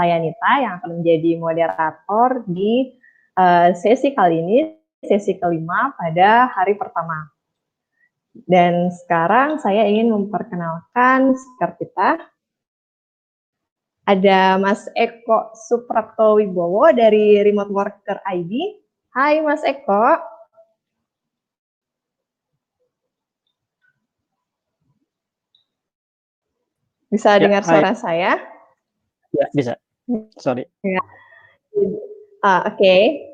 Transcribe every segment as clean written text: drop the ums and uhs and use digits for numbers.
saya Nita yang akan menjadi moderator di sesi kali ini, sesi kelima pada hari pertama. Dan sekarang saya ingin memperkenalkan speaker kita. Ada Mas Eko Suprapto Wibowo dari Remote Worker ID. Hai Mas Eko. Bisa dengar suara saya? Ya, bisa. Sorry. Ya. Oke.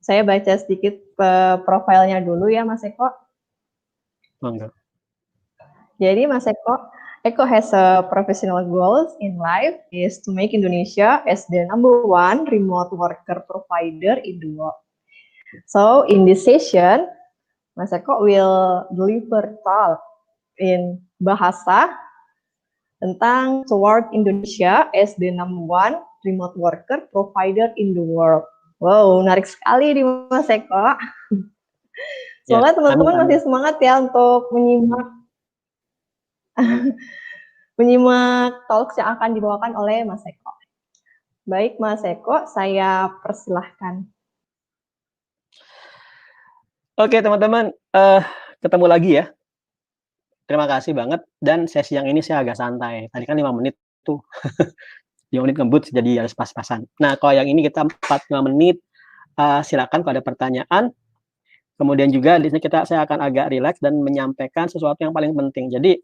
Saya baca sedikit profilnya dulu ya Mas Eko. Enggak. Jadi Mas Eko has a professional goals in life is to make Indonesia as the #1 remote worker provider in the world. So in this session, Mas Eko will deliver talk in bahasa tentang toward Indonesia as the #1 remote worker provider in the world. Wow, menarik sekali nih Mas Eko. Semoga teman-teman masih semangat ya untuk menyimak talks yang akan dibawakan oleh Mas Eko. Baik Mas Eko, saya persilahkan. Oke teman-teman, ketemu lagi ya. Terima kasih banget, dan sesi yang ini saya agak santai. Tadi kan 5 menit tuh, 5 menit ngebut, jadi harus pas-pasan. Nah, kalau yang ini kita 45 menit, silakan kalau ada pertanyaan. Kemudian juga di sini saya akan agak rileks dan menyampaikan sesuatu yang paling penting. Jadi,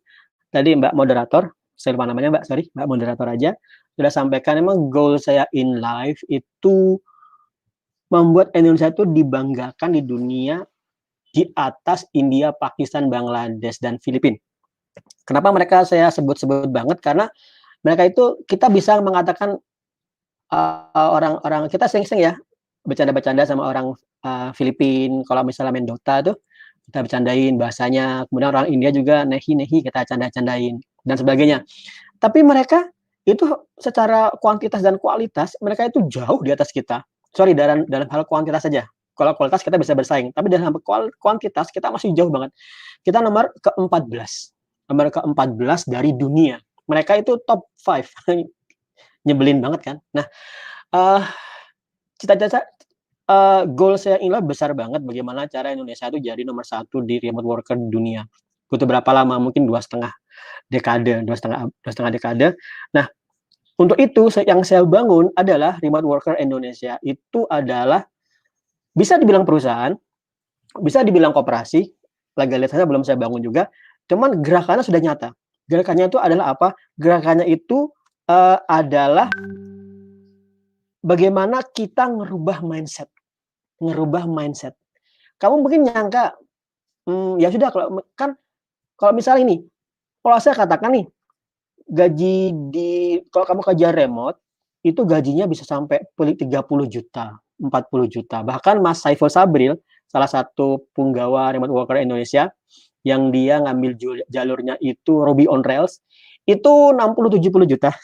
tadi Mbak Moderator, saya lupa namanya Mbak, sorry, Mbak Moderator aja, sudah sampaikan memang goal saya in life itu membuat Indonesia itu dibanggakan di dunia di atas India, Pakistan, Bangladesh, dan Filipina. Kenapa mereka saya sebut-sebut banget? Karena mereka itu kita bisa mengatakan orang-orang kita sering-sering ya bercanda-bercanda sama orang Filipina. Kalau misalnya main Dota tuh kita bercandain bahasanya. Kemudian orang India juga nehi-nehi kita canda-candain dan sebagainya. Tapi mereka itu secara kuantitas dan kualitas mereka itu jauh di atas kita. Sorry, dalam hal kuantitas saja. Kalau kualitas kita bisa bersaing, tapi dalam kuantitas kita masih jauh banget. Kita nomor ke-14. Nomor ke-14 dari dunia. Mereka itu top 5. Nyebelin banget kan? Nah, cita-cita goal saya ini besar banget bagaimana cara Indonesia itu jadi nomor 1 di remote worker dunia. Butuh berapa lama? Mungkin 2,5 dekade. Nah, untuk itu yang saya bangun adalah remote worker Indonesia. Itu adalah bisa dibilang perusahaan, bisa dibilang koperasi, legalitasnya belum saya bangun juga, cuman gerakannya sudah nyata. Gerakannya itu adalah apa? Gerakannya itu adalah bagaimana kita ngerubah mindset. Kamu mungkin nyangka, ya sudah kalau misalnya ini, kalau saya katakan nih, gaji kalau kamu kerja remote, itu gajinya bisa sampai 30 juta, 40 juta. Bahkan Mas Saiful Sabril, salah satu punggawa remote worker Indonesia, yang dia ngambil jalurnya itu Ruby on Rails, itu 60-70 juta.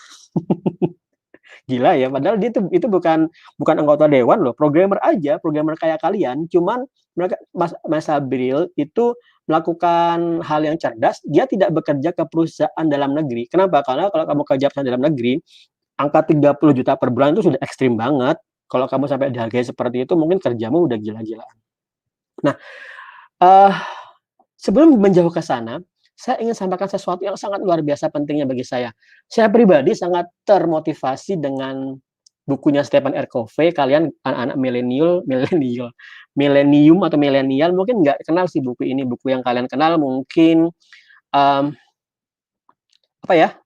Gila ya, padahal dia itu bukan anggota dewan loh, programmer kayak kalian, cuman Mas Sabril itu melakukan hal yang cerdas, dia tidak bekerja ke perusahaan dalam negeri. Kenapa? Karena kalau kamu kerja dalam negeri, angka 30 juta per bulan itu sudah ekstrim banget. Kalau kamu sampai dihargai seperti itu, mungkin kerjamu udah gila-gilaan. Nah, sebelum menjauh ke sana, saya ingin sampaikan sesuatu yang sangat luar biasa pentingnya bagi saya. Saya pribadi sangat termotivasi dengan bukunya Stephen R. Covey. Kalian anak-anak milenium atau milenial mungkin nggak kenal sih buku ini. Buku yang kalian kenal mungkin apa ya?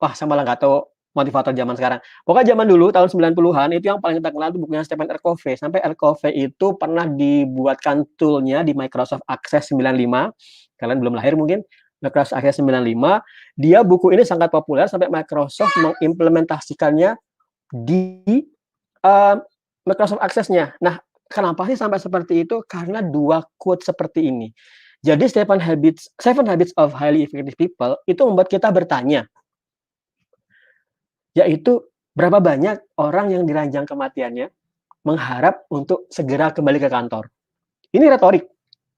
Wah, saya malah nggak tahu motivator zaman sekarang. Pokoknya zaman dulu tahun 90-an itu yang paling kita kenal itu bukunya Stephen R. Covey. Sampai R. Covey itu pernah dibuatkan toolnya di Microsoft Access 95. Kalian belum lahir mungkin. Microsoft Access 95. Dia buku ini sangat populer sampai Microsoft mengimplementasikannya di Microsoft Access-nya. Nah, kenapa sih sampai seperti itu? Karena 2 quote seperti ini. Jadi Seven Habits of Highly Effective People itu membuat kita bertanya, yaitu berapa banyak orang yang diranjang kematiannya mengharap untuk segera kembali ke kantor. Ini retorik.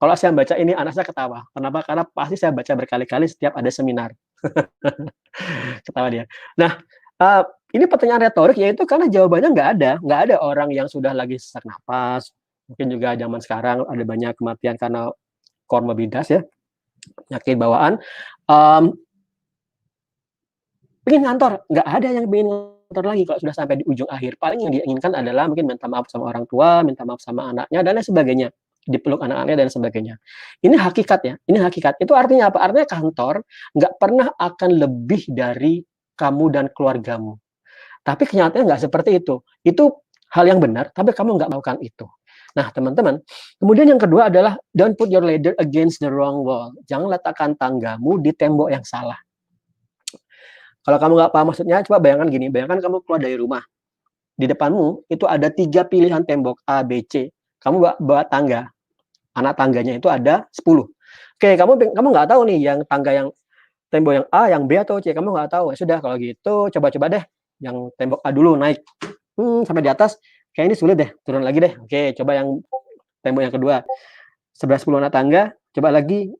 Kalau saya baca ini, anak saya ketawa. Kenapa? Karena pasti saya baca berkali-kali setiap ada seminar. Ketawa dia. Nah, ini pertanyaan retorik, yaitu karena jawabannya nggak ada orang yang sudah lagi sesak napas. Mungkin juga zaman sekarang ada banyak kematian karena komorbiditas ya, penyakit bawaan. Pengen ngantor, nggak ada yang pengen ngantor lagi kalau sudah sampai di ujung akhir. Paling yang diinginkan adalah mungkin minta maaf sama orang tua, minta maaf sama anaknya, dan lain sebagainya. Dipeluk anak-anaknya dan sebagainya. Ini hakikat ya, ini hakikat. Itu artinya apa? Artinya kantor nggak pernah akan lebih dari kamu dan keluargamu. Tapi kenyataannya nggak seperti itu. Itu hal yang benar, tapi kamu nggak melakukan itu. Nah, teman-teman, kemudian yang kedua adalah don't put your ladder against the wrong wall. Jangan letakkan tanggamu di tembok yang salah. Kalau kamu nggak paham maksudnya, coba bayangkan gini, bayangkan kamu keluar dari rumah. Di depanmu itu ada 3 pilihan tembok A, B, C. Kamu bawa tangga. Anak tangganya itu ada 10. Oke, kamu nggak tahu nih yang tangga yang tembok yang A, yang B atau C. Kamu nggak tahu. Ya sudah, kalau gitu coba-coba deh yang tembok A dulu naik. Sampai di atas, kayak ini sulit deh. Turun lagi deh. Oke, coba yang tembok yang kedua. 11-10 anak tangga, coba lagi.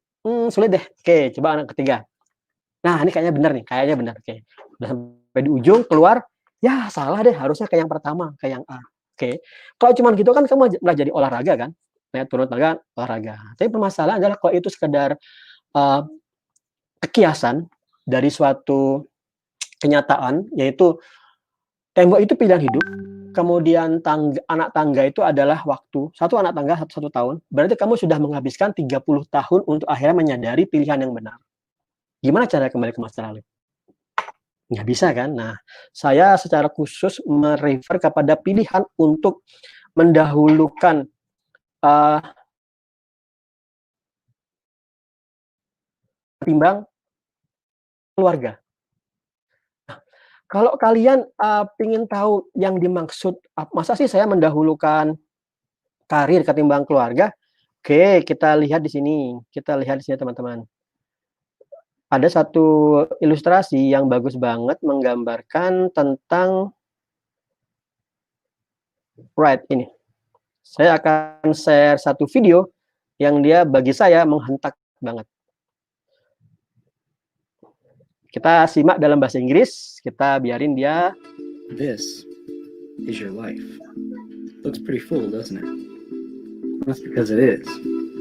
Sulit deh. Oke, coba anak ketiga. Nah, ini kayaknya benar nih, kayaknya benar. Oke. Udah sampai di ujung keluar, ya salah deh, harusnya ke yang pertama, ke yang A. Oke. Kalau cuma gitu kan kamu malah jadi olahraga kan? Naik turun tangga olahraga. Tapi permasalahan adalah kalau itu sekedar kiasan dari suatu kenyataan, yaitu tembok itu pilihan hidup, kemudian anak tangga itu adalah waktu. Satu anak tangga satu tahun, berarti kamu sudah menghabiskan 30 tahun untuk akhirnya menyadari pilihan yang benar. Gimana cara kembali ke masa lalu? Nggak bisa kan? Nah, saya secara khusus merefer kepada pilihan untuk mendahulukan ketimbang keluarga. Nah, kalau kalian ingin tahu yang dimaksud, masa sih saya mendahulukan karir ketimbang keluarga? Oke, kita lihat di sini. Kita lihat di sini teman-teman. Ada satu ilustrasi yang bagus banget menggambarkan tentang ini. Saya akan share satu video yang dia bagi saya menghentak banget. Kita simak dalam bahasa Inggris, kita biarin dia. This is your life. Looks pretty full, doesn't it? That's because it is.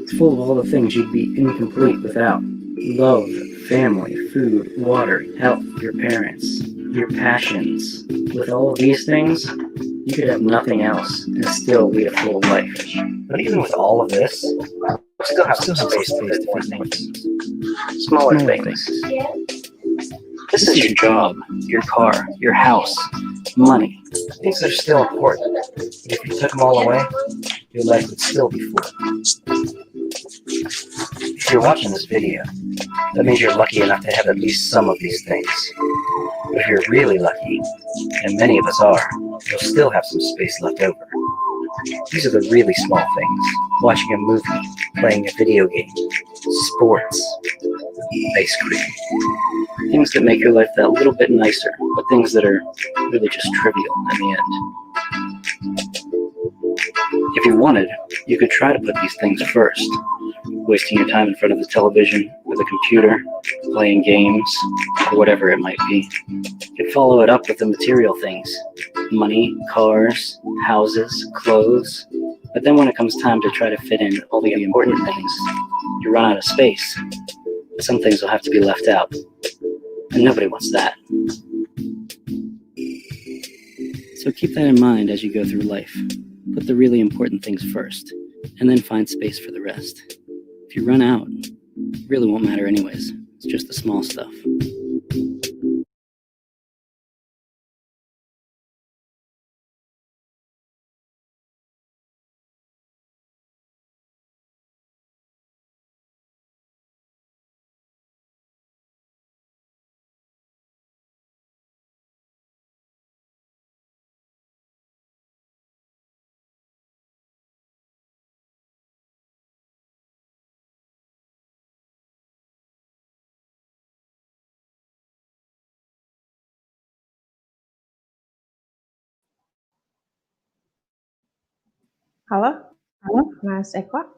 It's full of all the things you'd be incomplete without. Love, family, food, water, health, your parents, your passions. With all of these things, you could have nothing else and still lead a full life. But even with all of this, you still have some space for things. Smaller things. This is your job, your car, your house, money. Things that are still important. But if you took them all away, your life would still be full. If you're watching this video, that means you're lucky enough to have at least some of these things. But if you're really lucky, and many of us are, you'll still have some space left over. These are the really small things. Watching a movie, playing a video game, sports, ice cream. Things that make your life that little bit nicer, but things that are really just trivial in the end. If you wanted, you could try to put these things first, wasting your time in front of the television or the computer, playing games, or whatever it might be. You could follow it up with the material things, money, cars, houses, clothes. But then when it comes time to try to fit in all the important things, you run out of space. Some things will have to be left out. And nobody wants that. So keep that in mind as you go through life. Put the really important things first, and then find space for the rest. If you run out, it really won't matter anyways. It's just the small stuff. Halo, halo, Mas Eko.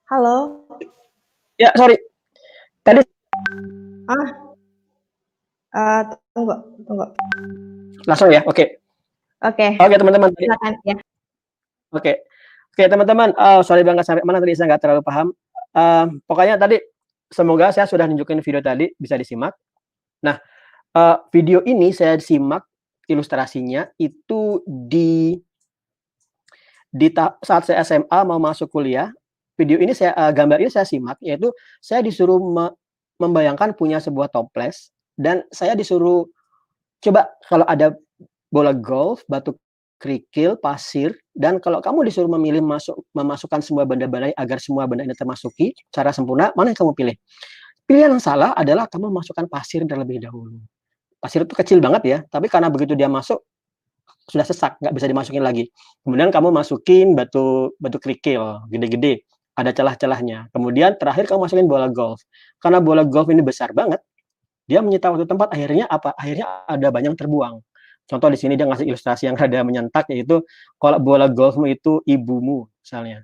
Halo. Ya, sorry. Tadi Tunggu. langsung ya. Oke. Oke, Oke, teman-teman. silakan ya. Oke. Oke, teman-teman. Sorry banget sampai mana tadi saya nggak terlalu paham. Pokoknya tadi semoga saya sudah nunjukin video tadi bisa disimak. Nah, video ini saya simak ilustrasinya itu saat saya SMA mau masuk kuliah. Video ini gambar ini saya simak, yaitu saya disuruh membayangkan punya sebuah toples dan saya disuruh coba kalau ada bola golf, batu kerikil, pasir, dan kalau kamu disuruh memilih memasukkan semua benda-benda agar semua benda ini termasuki secara sempurna, mana yang kamu pilih? Pilihan yang salah adalah kamu masukkan pasir terlebih dahulu. Pasir itu kecil banget ya, tapi karena begitu dia masuk sudah sesak, nggak bisa dimasukin lagi. Kemudian kamu masukin batu kerikil gede-gede, ada celah-celahnya. Kemudian terakhir kamu masukin bola golf. Karena bola golf ini besar banget, dia menyita waktu tempat, akhirnya apa? Akhirnya ada banyak terbuang. Contoh di sini dia ngasih ilustrasi yang rada menyentak, yaitu kalau bola golfmu itu ibumu, misalnya,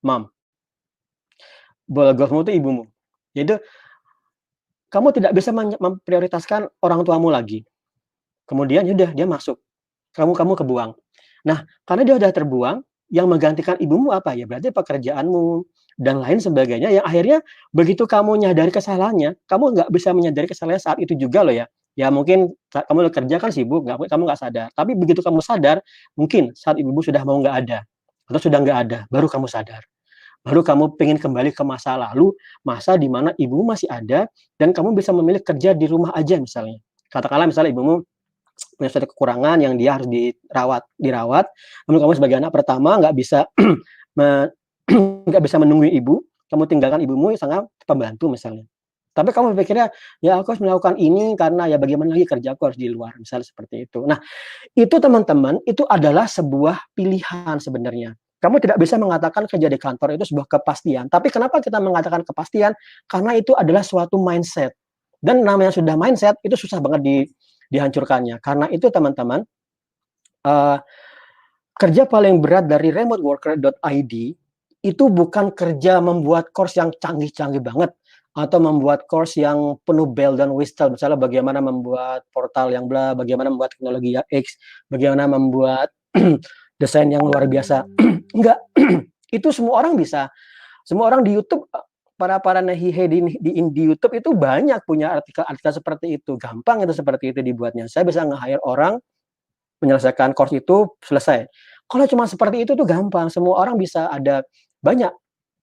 mom. Bola golfmu itu ibumu. Yaitu kamu tidak bisa memprioritaskan orang tuamu lagi. Kemudian yaudah dia masuk, kamu kebuang. Nah, karena dia udah terbuang, yang menggantikan ibumu apa? Ya berarti pekerjaanmu dan lain sebagainya. Yang akhirnya begitu kamu nyadari kesalahannya, kamu nggak bisa menyadari kesalahan saat itu juga loh ya. Ya mungkin kamu kerja kan sibuk, kamu nggak sadar. Tapi begitu kamu sadar, mungkin saat ibumu sudah mau nggak ada atau sudah nggak ada, baru kamu sadar. Baru kamu pengen kembali ke masa lalu, masa di mana ibumu masih ada dan kamu bisa memilih kerja di rumah aja misalnya. Katakanlah misalnya ibumu punya suatu kekurangan yang dia harus dirawat. Namun kamu sebagai anak pertama nggak bisa nggak bisa menunggu ibu, kamu tinggalkan ibumu sangat pembantu misalnya. Tapi kamu berpikirnya, ya aku harus melakukan ini karena ya bagaimana lagi kerja aku harus di luar, misalnya seperti itu. Nah, itu teman-teman, itu adalah sebuah pilihan sebenarnya. Kamu tidak bisa mengatakan kerja di kantor itu sebuah kepastian. Tapi kenapa kita mengatakan kepastian? Karena itu adalah suatu mindset. Dan namanya sudah mindset, itu susah banget dihancurkannya. Karena itu teman-teman, kerja paling berat dari remoteworker.id itu bukan kerja membuat course yang canggih-canggih banget atau membuat course yang penuh bell dan whistle, misalnya bagaimana membuat portal yang bla, bagaimana membuat teknologi yang X, bagaimana membuat desain yang luar biasa. Enggak, itu semua orang bisa. Semua orang di YouTube, para nahihe di YouTube itu banyak punya artikel-artikel seperti itu. Gampang itu seperti itu dibuatnya. Saya bisa nge-hire orang menyelesaikan course itu selesai. Kalau cuma seperti itu tuh gampang, semua orang bisa, ada banyak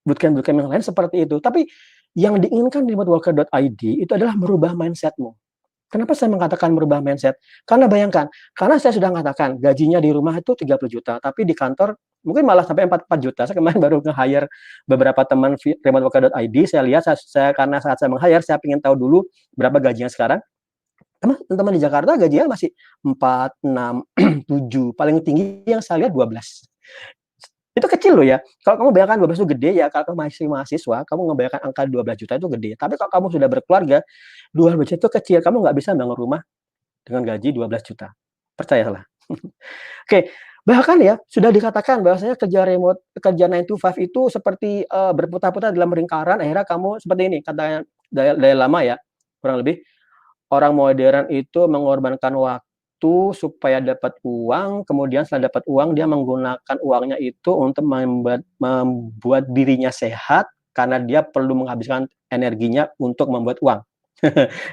bootcamp yang lain seperti itu. Tapi yang diinginkan di remoteworker.id itu adalah merubah mindsetmu. Kenapa saya mengatakan merubah mindset? Karena bayangkan, karena saya sudah mengatakan gajinya di rumah itu 30 juta, tapi di kantor mungkin malah sampai 4 juta. Saya kemarin baru nge-hire beberapa teman remoteworker.id, saya lihat, karena saat saya meng-hire, saya ingin tahu dulu berapa gajinya sekarang. Teman-teman di Jakarta gajinya masih 4, 6, 7, paling tinggi yang saya lihat 12. Itu kecil loh ya. Kalau kamu bayangkan 12 itu gede ya, kalau kamu masih mahasiswa, kamu ngebayangkan angka 12 juta itu gede. Tapi kalau kamu sudah berkeluarga, 12 juta itu kecil. Kamu nggak bisa bangun rumah dengan gaji 12 juta. Percayalah. Oke, bahkan ya sudah dikatakan bahwasanya kerja 9 to 5 itu seperti berputar-putar dalam lingkaran. Akhirnya kamu seperti ini, katanya dari lama ya, kurang lebih. Orang modern itu mengorbankan waktu supaya dapat uang, kemudian setelah dapat uang dia menggunakan uangnya itu untuk membuat dirinya sehat karena dia perlu menghabiskan energinya untuk membuat uang.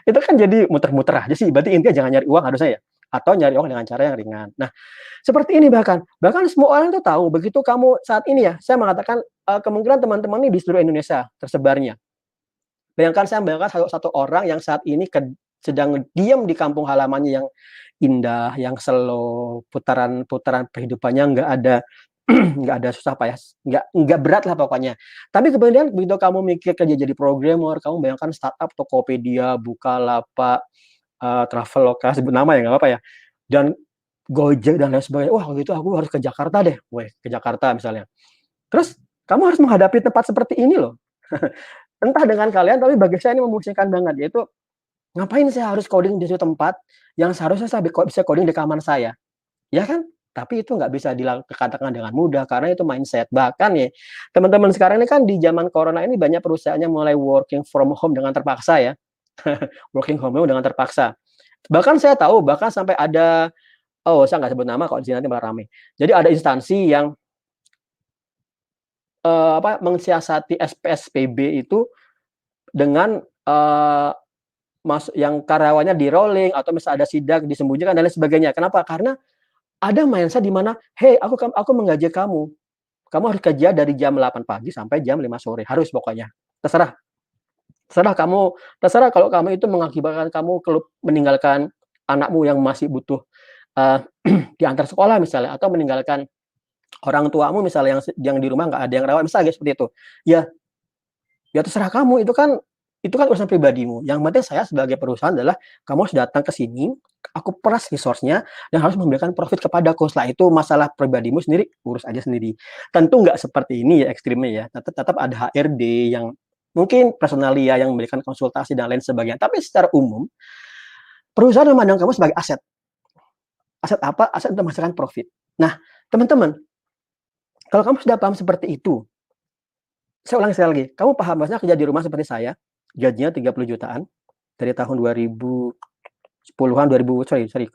Itu kan jadi muter-muter aja sih. Berarti intinya jangan nyari uang harusnya ya, atau nyari uang dengan cara yang ringan. Nah, seperti ini bahkan semua orang itu tahu. Begitu kamu saat ini ya, saya mengatakan kemungkinan teman-teman ini di seluruh Indonesia tersebarnya. Bayangkan satu orang yang saat ini sedang diam di kampung halamannya yang indah, yang slow, putaran kehidupannya nggak ada susah payah, nggak berat lah pokoknya. Tapi kemudian begitu kamu mikir kerja jadi programmer, kamu bayangkan startup, Tokopedia, Bukalapak, Traveloka, sebut nama ya nggak apa-apa ya, dan Gojek dan lain sebagainya. Wah gitu aku harus ke Jakarta deh, ke Jakarta misalnya. Terus kamu harus menghadapi tempat seperti ini loh. Entah dengan kalian, tapi bagi saya ini memusingkan banget, yaitu ngapain saya harus coding di suatu tempat yang seharusnya saya bisa coding di kamar saya, ya kan? Tapi itu nggak bisa dikatakan dengan mudah karena itu mindset. Bahkan ya, teman-teman sekarang ini kan di zaman corona ini banyak perusahaannya mulai working from home dengan terpaksa ya. Working from home dengan terpaksa. Bahkan saya tahu, bahkan sampai ada, saya nggak sebut nama kalau di sini nanti malah rame. Jadi ada instansi yang mensiasati PSBB itu dengan yang karyawannya di rolling atau misalnya ada sidak disembunyikan dan lain sebagainya. Kenapa? Karena ada mindset di mana, hey, aku menggaji kamu harus kerja dari jam 8 pagi sampai jam 5 sore, harus pokoknya. Terserah kamu, terserah kalau kamu itu mengakibatkan kamu meninggalkan anakmu yang masih butuh diantar sekolah misalnya, atau meninggalkan orang tuamu misalnya yang di rumah nggak ada yang rawat, misalnya seperti itu. Ya terserah kamu, itu kan urusan pribadimu. Yang penting saya sebagai perusahaan adalah kamu harus datang ke sini, aku peras resource-nya dan harus memberikan profit kepadaku. Setelah itu masalah pribadimu sendiri urus aja sendiri. Tentu nggak seperti ini ya ekstrimnya ya. Tetap ada HRD yang mungkin personalia yang memberikan konsultasi dan lain sebagainya. Tapi secara umum perusahaan memandang kamu sebagai aset. Aset apa? Aset untuk menghasilkan profit. Nah, teman-teman, kalau kamu sudah paham seperti itu, saya ulang sekali lagi, kamu paham maksudnya kerja di rumah seperti saya, gajinya 30 jutaan dari tahun 2010-an,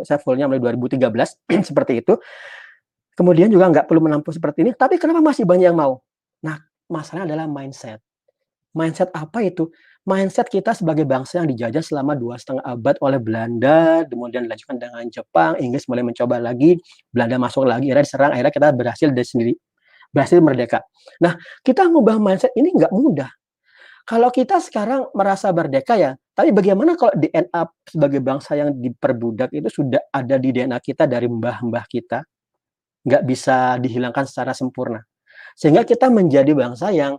saya fullnya mulai 2013 seperti itu. Kemudian juga nggak perlu menampung seperti ini, tapi kenapa masih banyak yang mau? Nah, masalahnya adalah mindset. Mindset apa itu? Mindset kita sebagai bangsa yang dijajah selama 2,5 abad oleh Belanda, kemudian dilanjutkan dengan Jepang, Inggris mulai mencoba lagi, Belanda masuk lagi, akhirnya diserang, akhirnya kita berhasil merdeka. Nah, kita mengubah mindset ini nggak mudah. Kalau kita sekarang merasa merdeka ya, tapi bagaimana kalau DNA sebagai bangsa yang diperbudak itu sudah ada di DNA kita dari mbah-mbah kita, nggak bisa dihilangkan secara sempurna. Sehingga kita menjadi bangsa yang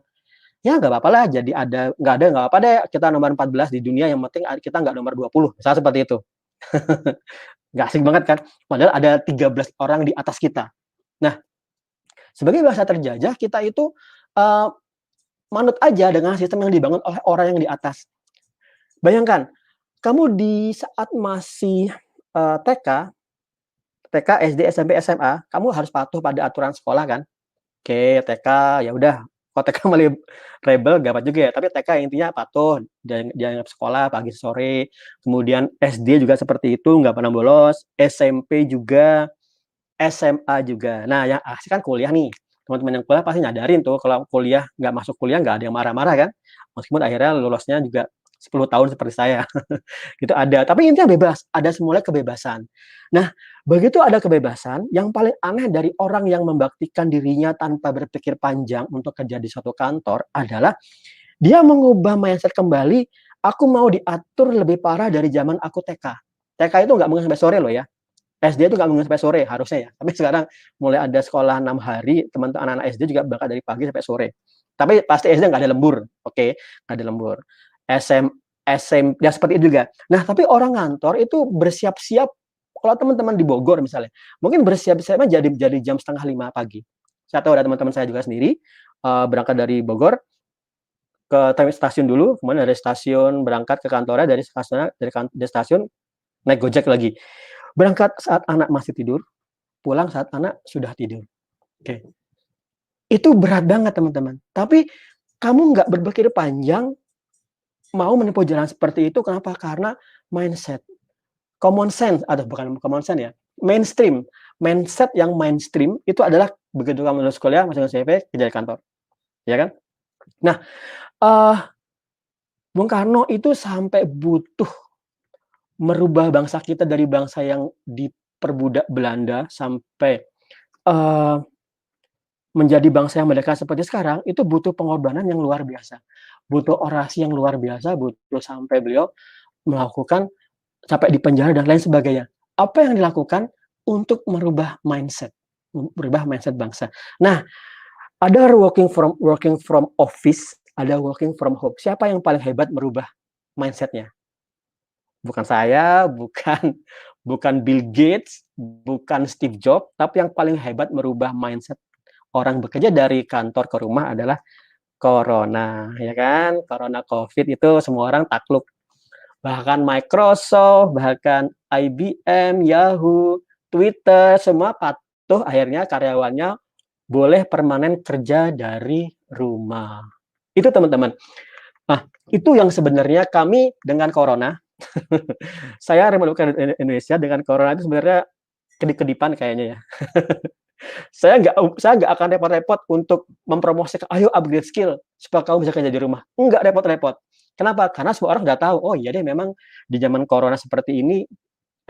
ya nggak apa-apa lah, jadi nggak apa-apa deh, kita nomor 14 di dunia, yang penting kita nggak nomor 20, misalnya seperti itu. Nggak asik banget kan? Padahal ada 13 orang di atas kita. Nah, sebagai bangsa terjajah, kita itu manut aja dengan sistem yang dibangun oleh orang yang di atas. Bayangkan, kamu di saat masih TK, SD, SMP, SMA, kamu harus patuh pada aturan sekolah kan? Oke, TK ya udah. Kalau TK malah rebel gak apa juga ya, tapi TK intinya patuh, jangan sekolah pagi sore. Kemudian SD juga seperti itu, nggak pernah bolos. SMP juga, SMA juga. Nah, yang asik kan kuliah nih. Teman-teman yang kuliah pasti nyadarin tuh kalau kuliah nggak masuk kuliah nggak ada yang marah-marah kan. Meskipun akhirnya lulosnya juga 10 tahun seperti saya. Itu ada. Tapi intinya bebas. Ada semula kebebasan. Nah, begitu ada kebebasan, yang paling aneh dari orang yang membaktikan dirinya tanpa berpikir panjang untuk kerja di suatu kantor adalah dia mengubah mindset kembali, aku mau diatur lebih parah dari zaman aku TK. TK itu nggak mungkin sampai sore loh ya. SD itu nggak mungkin sampai sore harusnya ya. Tapi sekarang mulai ada sekolah 6 hari, teman-teman anak-anak SD juga berangkat dari pagi sampai sore. Tapi pasti SD nggak ada lembur, oke? Nggak ada lembur. SM, ya seperti itu juga. Nah, tapi orang kantor itu bersiap-siap, kalau teman-teman di Bogor misalnya, mungkin bersiap-siapnya jadi jam 4:30 pagi. Saya tahu ada teman-teman saya juga sendiri, berangkat dari Bogor, ke stasiun dulu, kemudian dari stasiun berangkat ke kantornya, dari stasiun naik Gojek lagi. Berangkat saat anak masih tidur, pulang saat anak sudah tidur. Oke. Itu berat banget teman-teman. Tapi kamu nggak berpikir panjang, mau menempuh jalan seperti itu, kenapa? Karena mindset. Common sense, atau bukan common sense ya, mainstream. Mindset yang mainstream itu adalah begitu kamu lulus kuliah, masuk ke CV, kerja di kantor. Ya kan? Nah, Bung Karno itu sampai butuh merubah bangsa kita dari bangsa yang diperbudak Belanda sampai menjadi bangsa yang merdeka seperti sekarang, itu butuh pengorbanan yang luar biasa. Butuh orasi yang luar biasa, butuh sampai beliau melakukan sampai di penjara dan lain sebagainya. Apa yang dilakukan untuk merubah mindset bangsa. Nah, ada working from office, ada working from home. Siapa yang paling hebat merubah mindsetnya? Bukan saya, bukan Bill Gates, bukan Steve Jobs, tapi yang paling hebat merubah mindset orang bekerja dari kantor ke rumah adalah Corona, ya kan? Corona COVID itu semua orang takluk. Bahkan Microsoft, bahkan IBM, Yahoo, Twitter, semua Tuh akhirnya karyawannya boleh permanen kerja dari rumah. Itu teman-teman. Nah, itu yang sebenarnya kami dengan corona, saya remote worker di Indonesia dengan corona itu sebenarnya kedip-kedipan kayaknya ya. Saya nggak akan repot-repot untuk mempromosikan, ayo upgrade skill supaya kamu bisa kerja di rumah. Nggak repot-repot. Kenapa? Karena semua orang udah tahu, oh iya deh memang di zaman corona seperti ini,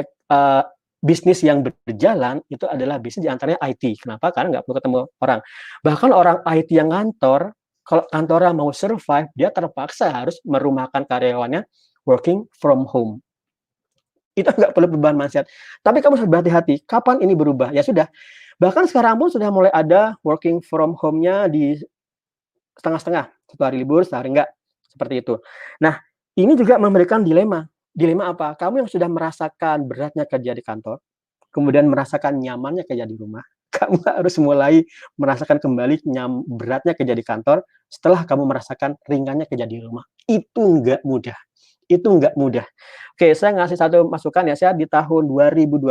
eh, bisnis yang berjalan itu adalah bisnis di antaranya IT. Kenapa? Karena nggak perlu ketemu orang. Bahkan orang IT yang ngantor, kalau kantornya mau survive, dia terpaksa harus merumahkan karyawannya working from home. Itu nggak perlu beban mindset. Tapi kamu harus berhati-hati, kapan ini berubah? Ya sudah, bahkan sekarang pun sudah mulai ada working from home-nya di setengah-setengah, 1 hari libur, sehari enggak, seperti itu. Nah, ini juga memberikan dilema. Dilema apa? Kamu yang sudah merasakan beratnya kerja di kantor, kemudian merasakan nyamannya kerja di rumah, kamu harus mulai merasakan kembali beratnya kerja di kantor setelah kamu merasakan ringannya kerja di rumah. Itu nggak mudah. Itu nggak mudah. Oke, saya ngasih satu masukan ya, saya di tahun 2012,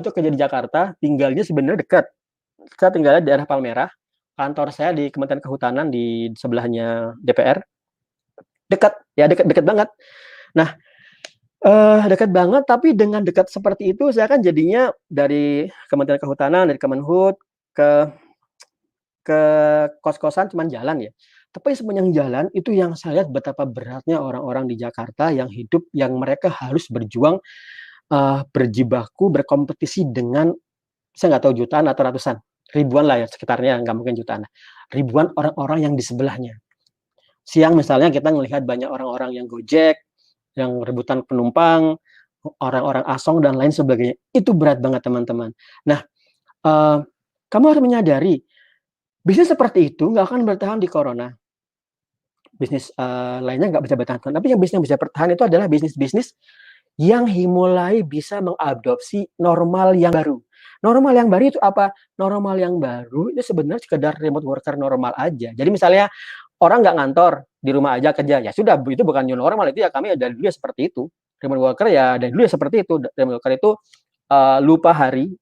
itu kerja di Jakarta, tinggalnya sebenarnya dekat. Saya tinggalnya di daerah Palmerah, kantor saya di Kementerian Kehutanan di sebelahnya DPR. Dekat, ya dekat banget. Nah, dekat banget, tapi dengan dekat seperti itu, saya kan jadinya dari Kementerian Kehutanan, dari Kemenhut, ke kos-kosan cuman jalan ya. Tapi sepanjang jalan, itu yang saya lihat betapa beratnya orang-orang di Jakarta yang hidup, yang mereka harus berjuang, berjibaku, berkompetisi dengan, saya nggak tahu jutaan atau ratusan, ribuan lah ya sekitarnya, nggak mungkin jutaan. Ribuan orang-orang yang di sebelahnya. Siang misalnya kita melihat banyak orang-orang yang Gojek, yang rebutan penumpang, orang-orang asong dan lain sebagainya. Itu berat banget teman-teman. Nah, kamu harus menyadari bisnis seperti itu nggak akan bertahan di corona. Bisnis lainnya nggak bisa bertahan. Tapi yang bisnis yang bisa bertahan itu adalah bisnis-bisnis yang mulai bisa mengadopsi normal yang baru. Normal yang baru itu apa? Normal yang baru itu sebenarnya sekedar remote worker normal aja. Jadi misalnya orang nggak ngantor, di rumah aja kerja, ya sudah, itu bukan new normal, itu ya kami dari dulu ya seperti itu. Remote worker ya dari dulu ya seperti itu. Remote worker itu lupa hari.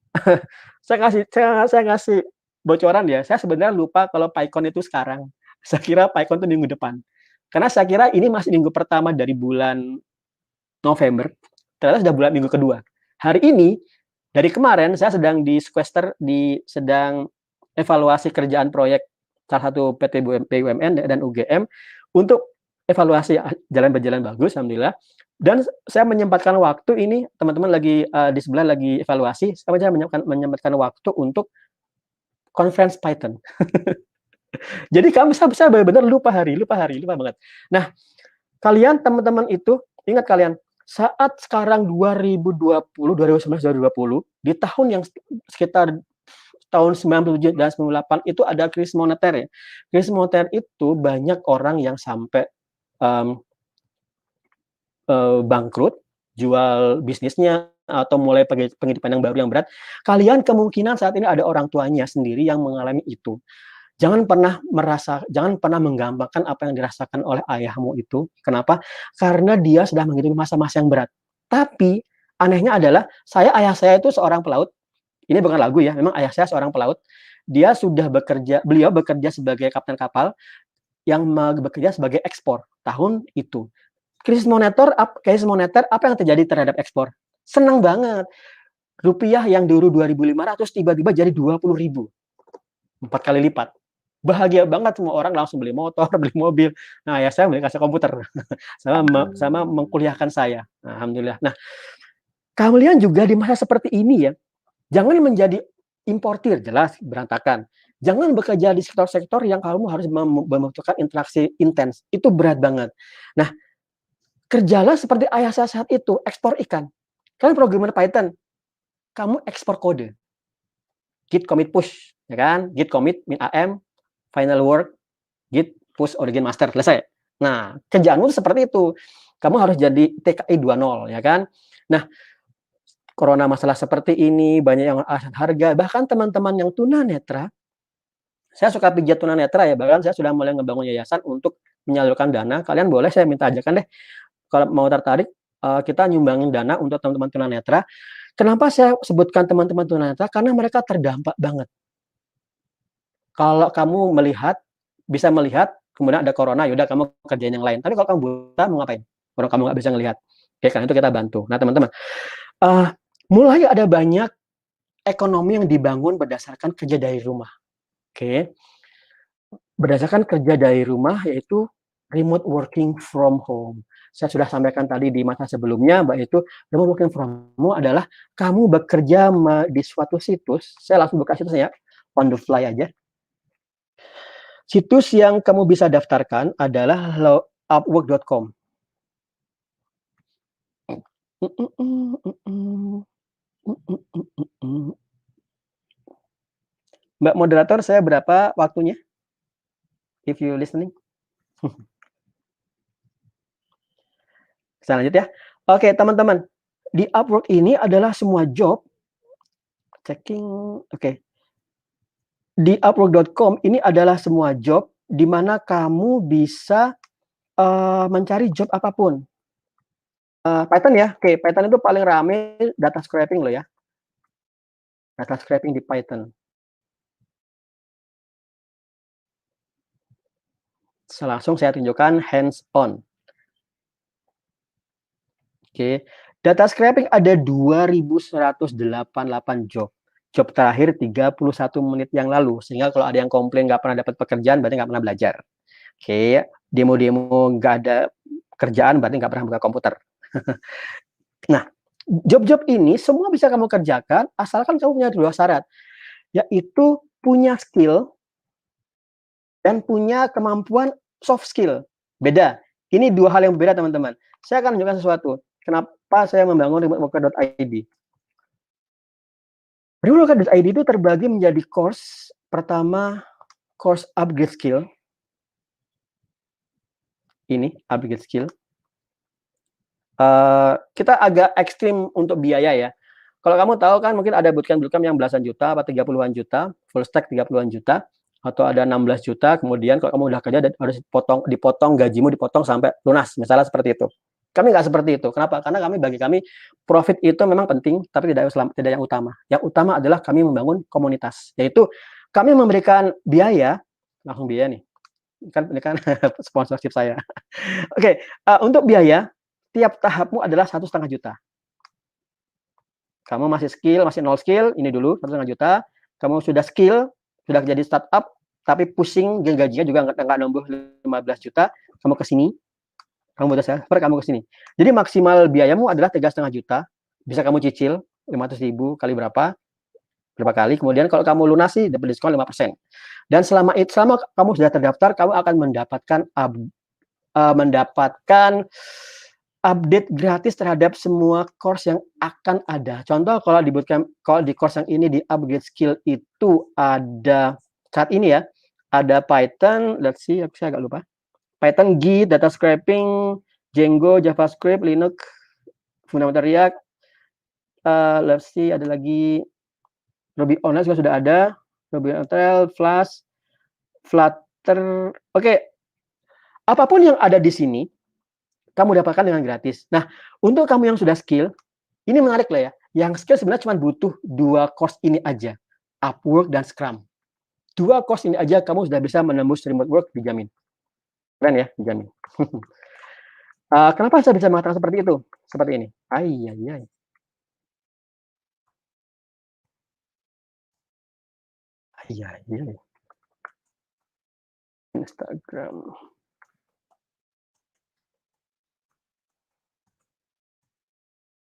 saya ngasih bocoran ya. Saya sebenarnya lupa kalau PyCon itu sekarang. Saya kira PyCon itu minggu depan. Karena saya kira ini masih minggu pertama dari bulan November. Ternyata sudah minggu kedua. Hari ini, dari kemarin saya sedang di sequester, sedang evaluasi kerjaan proyek salah satu PT BUMN dan UGM untuk evaluasi berjalan bagus, alhamdulillah. Dan saya menyempatkan waktu ini, teman-teman lagi di sebelah lagi evaluasi, saya menyempatkan waktu untuk conference Python. Jadi kamu bisa benar-benar lupa banget. Nah, kalian teman-teman itu, ingat kalian, saat sekarang 2019, 2020, di tahun yang sekitar tahun 97 dan 98 itu ada krisis moneter ya. Krisis moneter itu banyak orang yang sampai bangkrut, jual bisnisnya, atau mulai penghidupan yang baru yang berat. Kalian kemungkinan saat ini ada orang tuanya sendiri yang mengalami itu. Jangan pernah menggambarkan apa yang dirasakan oleh ayahmu itu. Kenapa? Karena dia sedang menghadapi masa-masa yang berat. Tapi anehnya adalah ayah saya itu seorang pelaut. Ini bukan lagu ya, memang ayah saya seorang pelaut. Beliau bekerja sebagai kapten kapal yang bekerja sebagai ekspor tahun itu. Krisis moneter apa yang terjadi terhadap ekspor? Senang banget. Rupiah yang dulu 2.500 tiba-tiba jadi 20.000. 4 kali lipat. Bahagia banget, semua orang langsung beli motor, beli mobil. Nah, ya saya beli kaset komputer sama mengkuliahkan saya. Nah, alhamdulillah. Nah, kalian juga di masa seperti ini ya, jangan menjadi importir, jelas berantakan. Jangan bekerja di sektor-sektor yang kamu harus membutuhkan interaksi intens. Itu berat banget. Nah, kerjalah seperti ayah saya saat itu, ekspor ikan. Kalian programmer Python, kamu ekspor kode. Git commit push, ya kan? Git commit min am, final work, git push origin master, selesai. Nah, kerjaanmu seperti itu. Kamu harus jadi TKI 2.0, ya kan? Nah, corona masalah seperti ini, banyak yang harga, bahkan teman-teman yang tunanetra, saya suka pijat tunanetra ya, bahkan saya sudah mulai ngebangun yayasan untuk menyalurkan dana. Kalian boleh saya minta ajakan deh, kalau mau tertarik, kita nyumbangin dana untuk teman-teman tunanetra. Kenapa saya sebutkan teman-teman tunanetra? Karena mereka terdampak banget. Kalau kamu bisa melihat, kemudian ada corona, yaudah kamu kerjain yang lain. Tapi kalau kamu buta, mau ngapain? Kalau kamu nggak bisa ngelihat. Oke, karena itu kita bantu. Nah, teman-teman, mulai ada banyak ekonomi yang dibangun berdasarkan kerja dari rumah. Oke. Berdasarkan kerja dari rumah, yaitu remote working from home. Saya sudah sampaikan tadi di masa sebelumnya, yaitu remote working from home adalah kamu bekerja di suatu situs. Saya langsung buka situsnya, on the fly aja. Situs yang kamu bisa daftarkan adalah upwork.com. Mbak moderator, saya berapa waktunya? If you listening. Kita lanjut ya. Oke, teman-teman. Di Upwork ini adalah semua job. Checking. Oke. Di upwork.com ini adalah semua job di mana kamu bisa mencari job apapun. Python ya. Oke, Python itu paling rame data scraping loh ya. Data scraping di Python. Langsung saya tunjukkan hands-on. Oke, data scraping ada 2188 job. Job terakhir 31 menit yang lalu. Sehingga kalau ada yang komplain nggak pernah dapat pekerjaan, berarti nggak pernah belajar. Oke, demo-demo nggak ada kerjaan, berarti nggak pernah buka komputer. Nah, job-job ini semua bisa kamu kerjakan, asalkan kamu punya dua syarat. Yaitu punya skill dan punya kemampuan soft skill. Beda. Ini dua hal yang berbeda, teman-teman. Saya akan menunjukkan sesuatu. Kenapa saya membangun remoteworker.id? Remoteworker.id itu terbagi menjadi course. Pertama, course upgrade skill. Ini, upgrade skill. Kita agak ekstrim untuk biaya ya. Kalau kamu tahu kan mungkin ada bootcamp yang belasan juta, atau 30-an juta, full stack 30-an juta, atau ada 16 juta, kemudian kalau kamu udah kerja harus dipotong gajimu, dipotong sampai lunas, misalnya seperti itu. Kami nggak seperti itu. Kenapa? Karena bagi kami profit itu memang penting, tapi tidak yang utama. Yang utama adalah kami membangun komunitas, yaitu kami memberikan biaya, langsung biaya nih, ini kan sponsorship saya. Oke, untuk biaya tiap tahapmu adalah 1,5 juta. Kamu masih skill, masih nol skill, ini dulu 1,5 juta. Kamu sudah skill, sudah jadi startup, tapi pusing gajinya juga nggak nambah 15 juta. Kamu ke sini. Kamu butuh server, kamu ke sini. Jadi maksimal biayamu adalah 3,5 juta. Bisa kamu cicil 500.000 kali berapa kali. Kemudian kalau kamu lunasi dapat diskon 5%. Dan selama kamu sudah terdaftar, kamu akan mendapatkan update gratis terhadap semua course yang akan ada. Contoh kalau di bootcamp, kalau di course yang ini di upgrade skill itu ada saat ini ya, ada Python, let's see, saya agak lupa. Python, Git, data scraping, Django, JavaScript, Linux, Fundamental React, let's see, ada lagi Ruby on Rails juga sudah ada, Ruby on Rails, Flash, Flutter, oke. Apapun yang ada di sini, kamu dapatkan dengan gratis. Nah, untuk kamu yang sudah skill, ini menarik lah ya. Yang skill sebenarnya cuma butuh 2 course ini aja, Upwork dan Scrum. 2 course ini aja kamu sudah bisa menembus remote work, dijamin. Keren ya, dijamin. Kenapa saya bisa mengatakan seperti itu? Seperti ini. Ayayay. Ayayay. Instagram.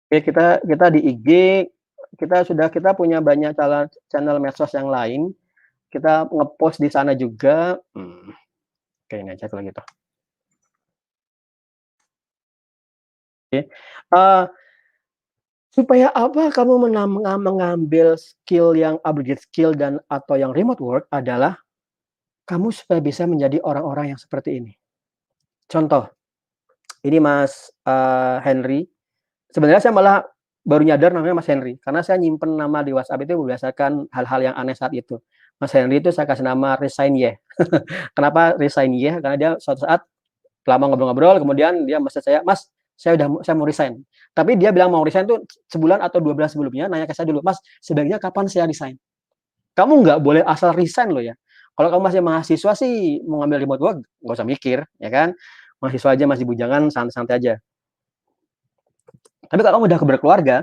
Oke, kita di IG, kita punya banyak channel medsos yang lain. Kita ngepost di sana juga. Oke, ini aja kalau gitu. Oke. Supaya apa kamu mengambil skill yang upgrade skill dan atau yang remote work adalah kamu supaya bisa menjadi orang-orang yang seperti ini. Contoh, ini Mas Henry. Sebenarnya saya malah baru nyadar namanya Mas Henry karena saya nyimpen nama di WhatsApp itu berdasarkan hal-hal yang aneh saat itu. Mas Henry itu saya kasih nama Resign Ye. Kenapa Resign Ye? Karena dia suatu saat lama ngobrol-ngobrol, kemudian dia message saya, Mas, saya mau resign. Tapi dia bilang mau resign tuh sebulan atau 2 bulan sebelumnya, nanya ke saya dulu, Mas, sebaiknya kapan saya resign? Kamu nggak boleh asal resign loh ya. Kalau kamu masih mahasiswa sih mau ngambil remote work, nggak usah mikir, ya kan? Mahasiswa aja masih bujangan, santai-santai aja. Tapi kalau kamu udah berkeluarga,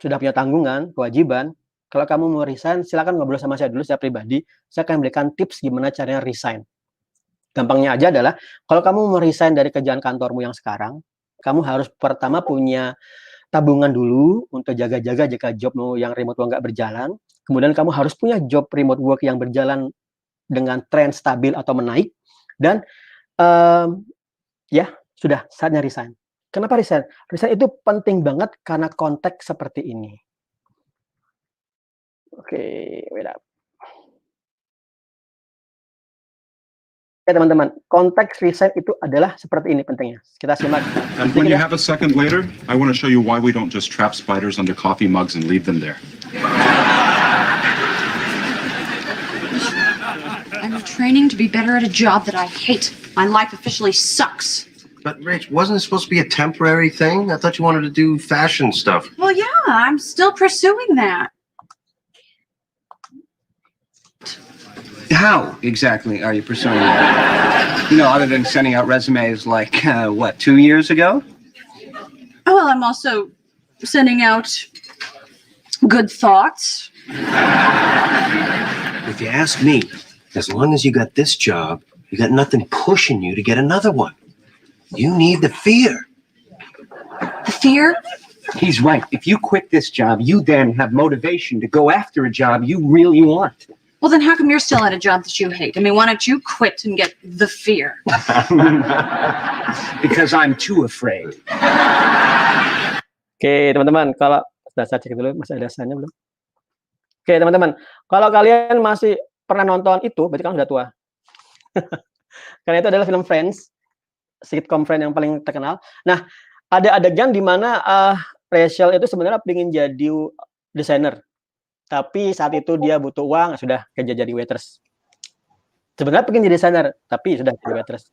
sudah punya tanggungan, kewajiban, kalau kamu mau resign, silakan ngobrol sama saya dulu, saya pribadi. Saya akan berikan tips gimana caranya resign. Gampangnya aja adalah, kalau kamu mau resign dari kerjaan kantormu yang sekarang, kamu harus pertama punya tabungan dulu untuk jaga-jaga jika jobmu yang remote work nggak berjalan. Kemudian kamu harus punya job remote work yang berjalan dengan tren stabil atau menaik. Dan ya, sudah saatnya resign. Kenapa resign? Resign itu penting banget karena konteks seperti ini. Oke, wait up. Ya teman-teman, konteks resign itu adalah seperti ini pentingnya. Kita simak. And when you have a second later, I want to show you why we don't just trap spiders under coffee mugs and leave them there. I'm training to be better at a job that I hate. My life officially sucks. But Rich, wasn't it supposed to be a temporary thing? I thought you wanted to do fashion stuff. Well, yeah, I'm still pursuing that. How exactly are you pursuing that? You know, other than sending out resumes like, 2 years ago? Oh, well, I'm also sending out good thoughts. If you ask me, as long as you got this job, you got nothing pushing you to get another one. You need the fear. The fear? He's right. If you quit this job, you then have motivation to go after a job you really want. Well, then how come you're still at a job that you hate? I mean, why don't you quit and get the fear? Because I'm too afraid. Oke, teman-teman, kalau sudah saya cek dulu, masih ada dasarnya belum? Oke, teman-teman, kalau kalian masih pernah nonton itu, berarti kalian sudah tua. Karena itu adalah film Friends, sitcom Friends yang paling terkenal. Nah, ada adegan di mana Rachel itu sebenarnya pengen jadi desainer. Tapi saat itu dia butuh uang, sudah kerja jadi waitress. Sebenarnya pengen jadi desainer, tapi sudah jadi waitress.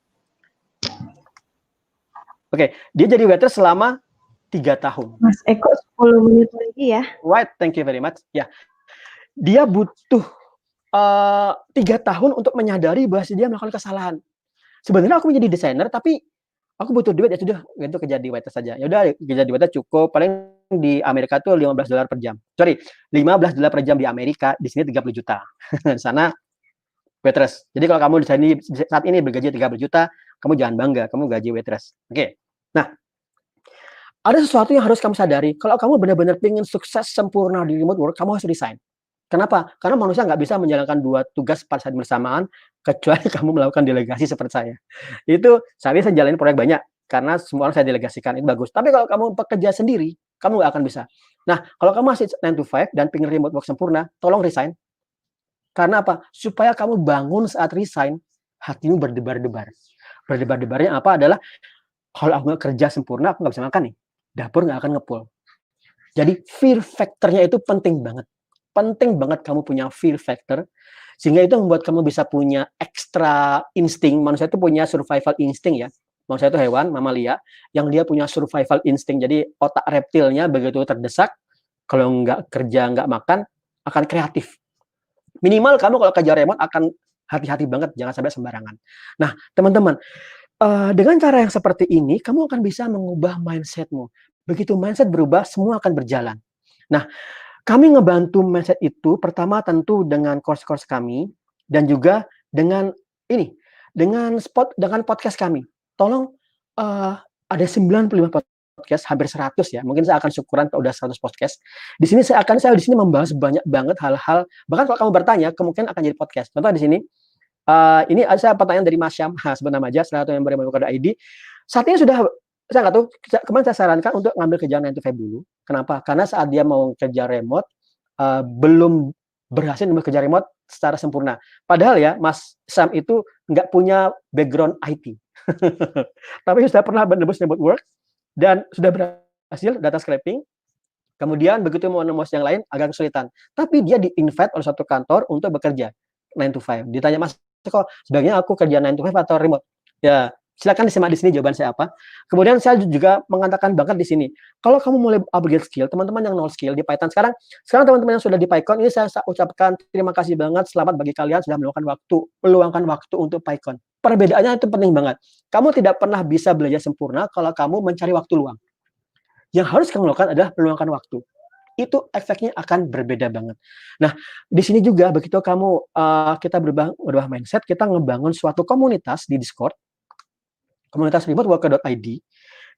Oke, dia jadi waitress selama 3 tahun. Mas Eko 10 menit lagi ya. Right, thank you very much. Ya, dia butuh 3 tahun untuk menyadari bahwa dia melakukan kesalahan. Sebenarnya aku menjadi desainer, tapi aku butuh duit, ya sudah, itu kerja di waitress saja. Ya udah, kerja di waitress cukup, paling di Amerika tuh $15 per jam. Sorry, $15 per jam di Amerika, di sini 30 juta. Di sana waitress. Jadi kalau kamu di sini saat ini bergaji 30 juta, kamu jangan bangga, kamu gaji waitress. Oke. Nah, ada sesuatu yang harus kamu sadari. Kalau kamu benar-benar ingin sukses sempurna di remote work, kamu harus resign. Kenapa? Karena manusia nggak bisa menjalankan 2 tugas pada saat bersamaan, kecuali kamu melakukan delegasi seperti saya. Itu saya jalanin proyek banyak, karena semua orang saya delegasikan, itu bagus. Tapi kalau kamu bekerja sendiri, kamu nggak akan bisa. Nah, kalau kamu masih 9 to 5 dan pengen remote work sempurna, tolong resign. Karena apa? Supaya kamu bangun saat resign, hatimu berdebar-debar. Berdebar-debarnya apa adalah, kalau aku nggak kerja sempurna, aku nggak bisa makan nih. Dapur nggak akan ngepul. Jadi fear factor-nya itu penting banget. Penting banget kamu punya fear factor, sehingga itu membuat kamu bisa punya ekstra insting. Manusia itu punya survival instinct ya. Manusia itu hewan, mamalia, yang dia punya survival instinct. Jadi otak reptilnya begitu terdesak, kalau nggak kerja, nggak makan, akan kreatif. Minimal kamu kalau kerja remote akan hati-hati banget, jangan sampai sembarangan. Nah, teman-teman, dengan cara yang seperti ini, kamu akan bisa mengubah mindset-mu. Begitu mindset berubah, semua akan berjalan. Nah, kami ngebantu mindset itu, pertama tentu dengan course-course kami, dan juga dengan ini, dengan podcast kami. Tolong, ada 95 podcast, hampir 100 ya. Mungkin saya akan syukuran kalau udah 100 podcast. Di sini saya di sini membahas banyak banget hal-hal. Bahkan kalau kamu bertanya, kemungkinan akan jadi podcast. Contoh di sini, ini saya pertanyaan dari Mas Syam, sebut nama aja, salah satu member ID. Saat ini sudah, saya nggak tahu, kemarin saya sarankan untuk ngambil kerjaan 9 to 5 dulu. Kenapa? Karena saat dia mau kerja remote, belum berhasil kerja remote secara sempurna. Padahal ya, Mas Sam itu nggak punya background IT. Tapi sudah pernah menembus remote work, dan sudah berhasil data scraping. Kemudian begitu mau nembus yang lain, agak kesulitan. Tapi dia di-invite oleh satu kantor untuk bekerja 9 to 5. Ditanya, Mas, kok sebaiknya aku kerja 9 to 5 atau remote? Ya, Silakan disimak di sini jawaban saya apa. Kemudian saya juga mengatakan banget di sini, kalau kamu mulai upgrade skill, teman-teman yang nol skill di Python sekarang teman-teman yang sudah di PyCon ini saya ucapkan terima kasih banget, selamat bagi kalian sudah meluangkan waktu untuk PyCon. Perbedaannya itu penting banget. Kamu tidak pernah bisa belajar sempurna kalau kamu mencari waktu luang. Yang harus kamu lakukan adalah meluangkan waktu. Itu efeknya akan berbeda banget. Nah, di sini juga begitu kamu kita berubah mindset, kita ngebangun suatu komunitas di Discord, komunitas remoteworker.id.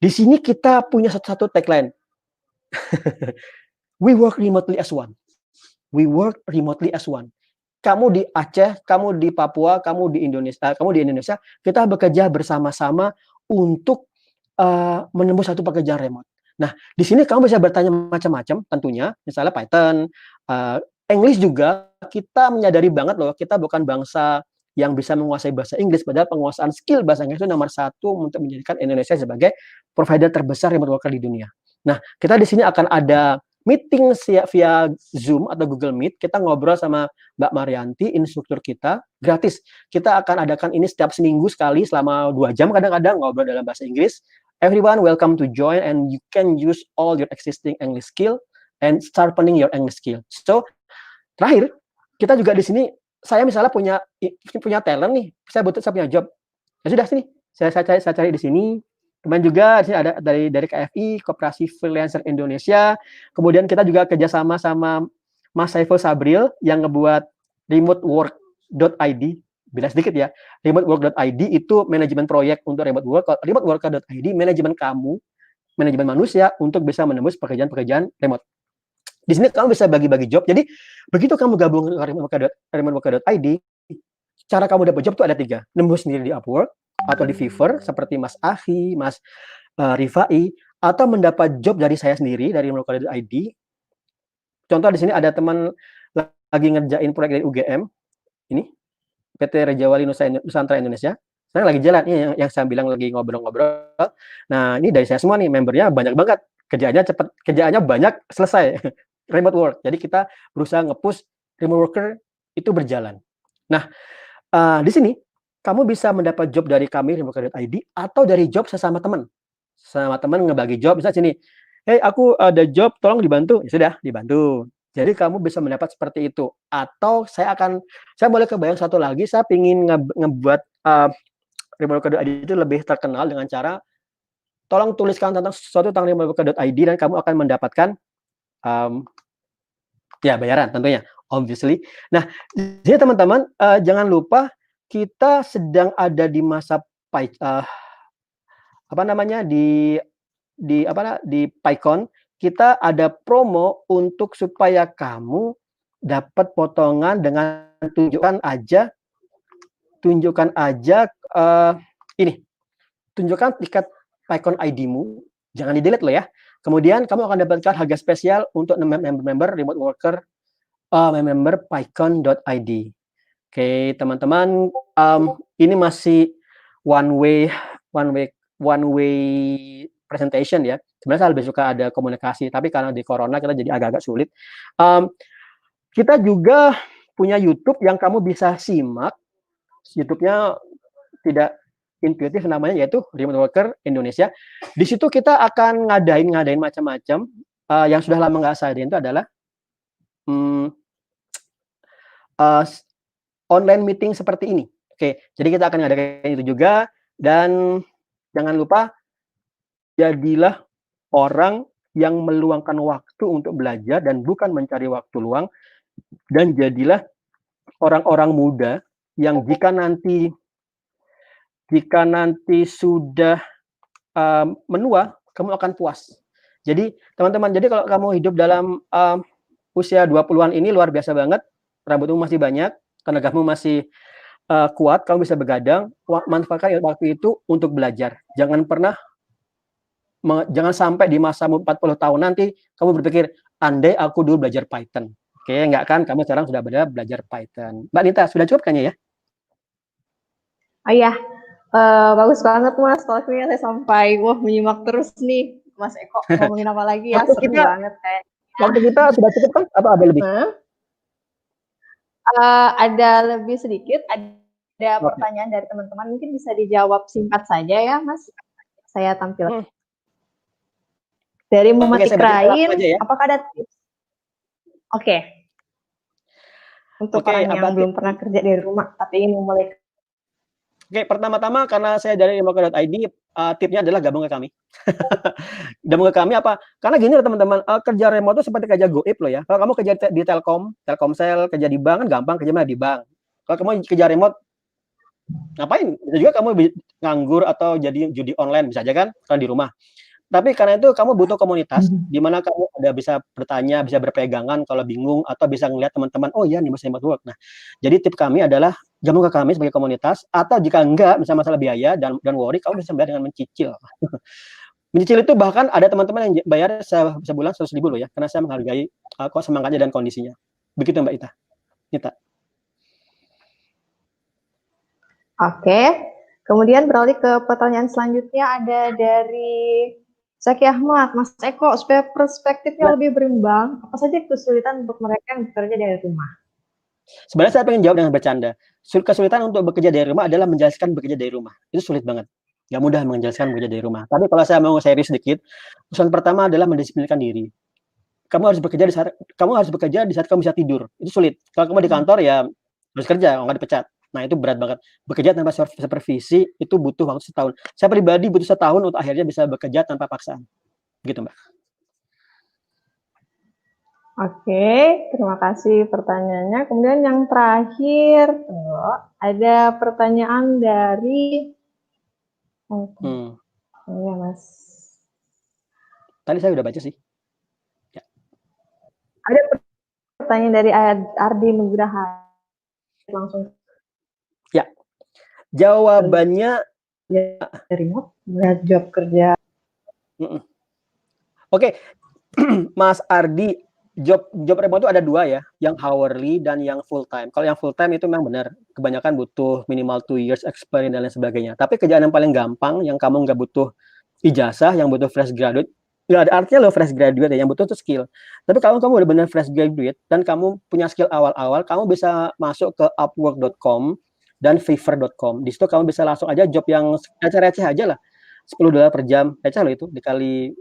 Di sini kita punya satu tagline. We work remotely as one. We work remotely as one. Kamu di Aceh, kamu di Papua, kamu di Indonesia, kita bekerja bersama-sama untuk menembus satu pekerjaan remote. Nah, di sini kamu bisa bertanya macam-macam tentunya, misalnya Python, English juga, kita menyadari banget loh, kita bukan bangsa yang bisa menguasai bahasa Inggris, padahal penguasaan skill bahasa Inggris itu nomor 1 untuk menjadikan Indonesia sebagai provider terbesar remote worker di dunia. Nah, kita di sini akan ada meeting via Zoom atau Google Meet, kita ngobrol sama Mbak Marianti, instruktur kita, gratis. Kita akan adakan ini setiap seminggu sekali, selama 2 jam kadang-kadang, ngobrol dalam bahasa Inggris. Everyone welcome to join and you can use all your existing English skill and sharpening your English skill. So, terakhir, kita juga di sini, saya misalnya punya talent nih, saya punya job. Ya sudah sini, saya cari di sini. Kemudian juga di sini ada dari KFI, Koperasi Freelancer Indonesia. Kemudian kita juga kerjasama sama Mas Saiful Sabril yang ngebuat remotework.id. Bila sedikit ya, remotework.id itu manajemen proyek untuk remote work. Remoteworker.id manajemen kamu, manajemen manusia untuk bisa menembus pekerjaan-pekerjaan remote. Di sini kamu bisa bagi-bagi job. Jadi begitu kamu gabung ke remoteworker.id, cara kamu dapat job itu ada 3. Nembus sendiri di Upwork atau di Fiverr seperti Mas Ahi, Mas Rifai, atau mendapat job dari saya sendiri dari remoteworker.id. Contoh di sini ada teman lagi ngerjain proyek dari UGM. Ini PT Raja Wali Nusantara Indonesia. Saya lagi jalan ini yang saya bilang lagi ngobrol-ngobrol. Nah, ini dari saya semua nih, membernya banyak banget. Kerjaannya cepat, kerjaannya banyak, selesai. Remote work. Jadi kita berusaha nge-push remote worker itu berjalan. Nah, di sini kamu bisa mendapat job dari kami remoteworker.id atau dari job sesama teman. Sama teman ngebagi job, misalnya sini, hey aku ada job, tolong dibantu. Ya sudah, dibantu. Jadi kamu bisa mendapat seperti itu. Atau saya boleh kebayang satu lagi, saya ingin ngebuat remoteworker.id itu lebih terkenal dengan cara, tolong tuliskan tentang sesuatu tentang remoteworker.id dan kamu akan mendapatkan ya bayaran tentunya, obviously. Nah, jadi teman-teman jangan lupa kita sedang ada di masa di PyCon. Kita ada promo untuk supaya kamu dapat potongan dengan tunjukkan aja tunjukkan tiket PyCon ID-mu, jangan di-delete loh ya. Kemudian kamu akan dapatkan harga spesial untuk member remote worker, member pycon.id. Oke, teman-teman, ini masih one way presentation ya. Sebenarnya saya lebih suka ada komunikasi, tapi karena di corona kita jadi agak-agak sulit. Kita juga punya YouTube yang kamu bisa simak. YouTube-nya tidak intuitif namanya, yaitu Remote Worker Indonesia. Di situ kita akan ngadain macam-macam. Yang sudah lama nggak saya adain itu adalah online meeting seperti ini. Oke, jadi kita akan ngadain itu juga. Dan jangan lupa, jadilah orang yang meluangkan waktu untuk belajar dan bukan mencari waktu luang. Dan jadilah orang-orang muda yang jika nanti sudah menua, kamu akan puas. Jadi teman-teman, kalau kamu hidup dalam usia 20-an ini luar biasa banget, rambutmu masih banyak, tenagamu masih kuat, kamu bisa begadang, manfaatkan waktu itu untuk belajar. Jangan sampai di masamu 40 tahun nanti kamu berpikir, andai aku dulu belajar Python. Oke, enggak kan? Kamu sekarang sudah belajar Python. Mbak Nita, sudah cukup kayaknya ya? Oh iya, bagus banget Mas, talknya saya sampai menyimak terus nih. Mas Eko ngomongin apa lagi ya, seru banget kayak. Waktu kita sudah cukup kan? Apa ada lebih? Ada lebih sedikit, ada pertanyaan dari teman-teman, mungkin bisa dijawab singkat saja ya, Mas. Saya tampil. Dari Muhammad Oke, saya baca Ikrain, aja ya. apakah ada tips? Oke. Untuk Oke, orang yang apa belum pernah kerja dari rumah, tapi ingin memulai. Oke, pertama-tama karena saya dari remote.id, tipsnya adalah gabung ke kami. Gabung ke kami apa? Karena gini loh teman-teman, kerja remote itu seperti kerja goib loh ya. Kalau kamu kerja di Telkomsel, kerja di bank kan gampang, kerja di bank. Kalau kamu kerja remote, ngapain? Bisa juga kamu nganggur atau jadi judi online, bisa aja kan? Kalau di rumah. Tapi karena itu kamu butuh komunitas di mana kamu ada bisa bertanya, bisa berpegangan kalau bingung atau bisa ngelihat teman-teman, oh iya nih masih remote work. Nah, jadi tip kami adalah gabung ke kami sebagai komunitas atau jika enggak misalnya masalah biaya dan worry, kamu bisa bayar dengan mencicil. Mencicil itu bahkan ada teman-teman yang bayar sebulan 100.000 loh ya, karena saya menghargai kok semangatnya dan kondisinya. Begitu Mbak Ita. Oke. Kemudian beralih ke pertanyaan selanjutnya ada dari Zaki Ahmad, Mas Eko, supaya perspektifnya lebih berimbang, apa saja kesulitan untuk mereka yang bekerja dari rumah? Sebenarnya saya pengen jawab dengan bercanda. Kesulitan untuk bekerja dari rumah adalah menjelaskan bekerja dari rumah. Itu sulit banget. Gak mudah menjelaskan bekerja dari rumah. Tapi kalau saya mau serius sedikit, kesulitan pertama adalah mendisiplinkan diri. Kamu harus bekerja di saat kamu bisa tidur. Itu sulit. Kalau kamu di kantor ya harus kerja, nggak dipecat. Nah itu berat banget. Bekerja tanpa supervisi itu butuh waktu setahun. Saya pribadi butuh setahun untuk akhirnya bisa bekerja tanpa paksaan. Gitu Mbak. Oke, terima kasih pertanyaannya. Kemudian yang terakhir, ada pertanyaan dari ya Mas. Tadi saya udah baca sih. Ya. Ada pertanyaan dari Ardi Nugraha. Langsung. Ya. Jawabannya remote, job kerja. Oke. Mas Ardi, job remote itu ada dua ya, yang hourly dan yang full time. Kalau yang full time itu memang benar, kebanyakan butuh minimal 2 years experience dan lain sebagainya. Tapi kerjaan yang paling gampang, yang kamu nggak butuh ijazah, yang butuh fresh graduate, nggak ada artinya loh fresh graduate ya, yang butuh itu skill. Tapi kalau kamu udah benar fresh graduate dan kamu punya skill awal-awal, kamu bisa masuk ke upwork.com dan fiverr.com. Di situ kamu bisa langsung aja job yang receh-receh aja lah, $10 per jam, receh loh itu, dikali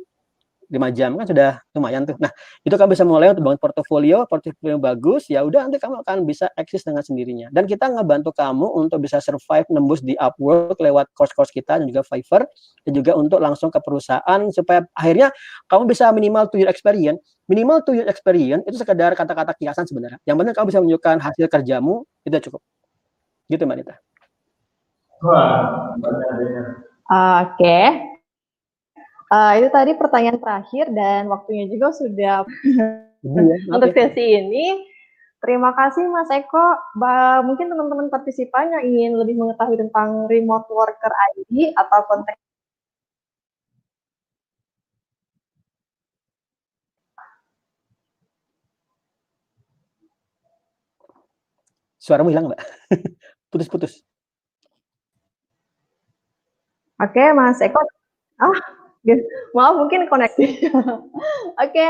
5 jam kan sudah lumayan tuh. Nah, itu kamu bisa mulai untuk bangun portofolio yang bagus, ya udah nanti kamu akan bisa eksis dengan sendirinya. Dan kita ngebantu kamu untuk bisa survive nembus di Upwork lewat course-course kita dan juga Fiverr, dan juga untuk langsung ke perusahaan supaya akhirnya kamu bisa minimal 2 year experience. Minimal 2 year experience itu sekedar kata-kata kiasan sebenarnya. Yang penting kamu bisa menunjukkan hasil kerjamu, itu cukup. Gitu Mbak Nita. Oke. Itu tadi pertanyaan terakhir dan waktunya juga sudah untuk sesi ini. Terima kasih Mas Eko. Mungkin teman-teman partisipan yang ingin lebih mengetahui tentang remote worker ID atau kontak. Suaramu hilang Mbak. Putus-putus. Oke Mas Eko. Maaf mungkin koneksi. Oke,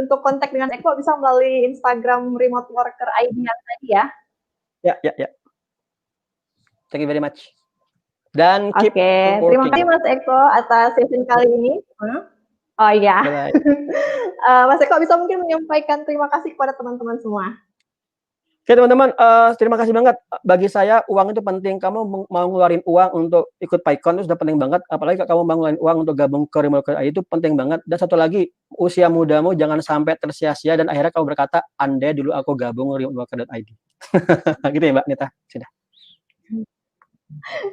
untuk kontak dengan Eko bisa melalui Instagram remote worker ID yang tadi ya. Ya. Thank you very much. Dan keep working. Terima kasih Mas Eko atas sesi kali ini. Oh iya. Mas Eko bisa mungkin menyampaikan terima kasih kepada teman-teman semua. Oke teman-teman, terima kasih banget. Bagi saya uang itu penting. Kamu mau ngeluarin uang untuk ikut PyCon itu sudah penting banget. Apalagi kalau kamu mau ngeluarin uang untuk gabung ke remote worker itu penting banget. Dan satu lagi, usia mudamu jangan sampai tersia-sia dan akhirnya kamu berkata, andai dulu aku gabung remote worker.id. Gitu ya Mbak Nita, sudah.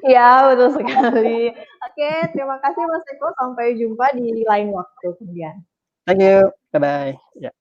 Ya betul sekali. Oke, terima kasih Mas Eko. Sampai jumpa di lain waktu kemudian. Thank you, bye bye. Ya.